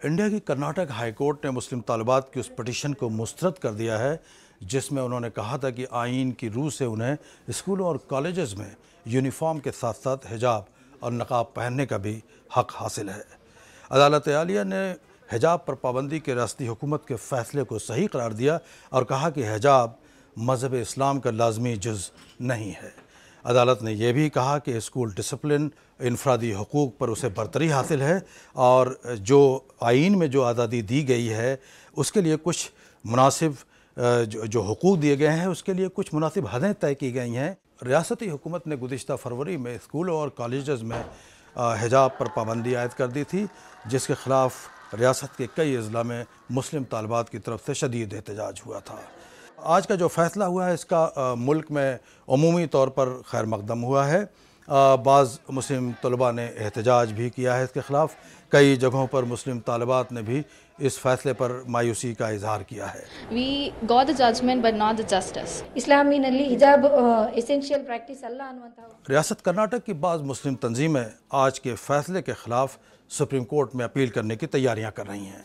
India کی Karnataka high court نے مسلم طالبات کی اس پٹیشن کو مسترد کر دیا ہے جس میں انہوں نے کہا تھا کہ آئین کی روح سے انہیں اسکولوں اور کالجز میں یونیفارم کے ساتھ ساتھ حجاب اور نقاب پہننے کا بھی حق حاصل ہے۔ عدالت عالیہ نے حجاب پر پابندی کے ریاستی حکومت کے فیصلے کو صحیح قرار دیا اور کہا کہ حجاب مذہب اسلام کا لازمی جز نہیں ہے۔ عدالت نے یہ بھی کہا کہ اسکول ڈسپلن انفرادی حقوق پر اسے برتری حاصل ہے اور جو آئین میں جو آزادی دی گئی ہے اس کے لیے کچھ مناسب جو حقوق دیے گئے ہیں اس کے لیے کچھ مناسب حدیں طے کی گئی ہیں۔ ریاستی حکومت نے گزشتہ فروری میں اسکولوں اور کالجز میں حجاب پر پابندی عائد کر دی تھی جس کے خلاف ریاست کے کئی اضلاع میں مسلم طالبات کی طرف سے شدید احتجاج ہوا تھا۔ آج کا جو فیصلہ ہوا ہے اس کا ملک میں عمومی طور پر خیر مقدم ہوا ہے۔ بعض مسلم طلباء نے احتجاج بھی کیا ہے اس کے خلاف۔ کئی جگہوں پر مسلم طالبات نے بھی اس فیصلے پر مایوسی کا اظہار کیا ہے۔ We got the judgment but not the justice. ಇಸ್ಲಾಮಿನಲ್ಲಿ ಹಿಜಾಬ್ ಎಸೆನ್ಷಿಯಲ್ ಪ್ರಾಕ್ಟೀಸ್ ಅಲ್ಲ ಅನ್ನುವಂತ ریاست کرناٹک کی بعض مسلم تنظیمیں آج کے فیصلے کے خلاف سپریم کورٹ میں اپیل کرنے کی تیاریاں کر رہی ہیں۔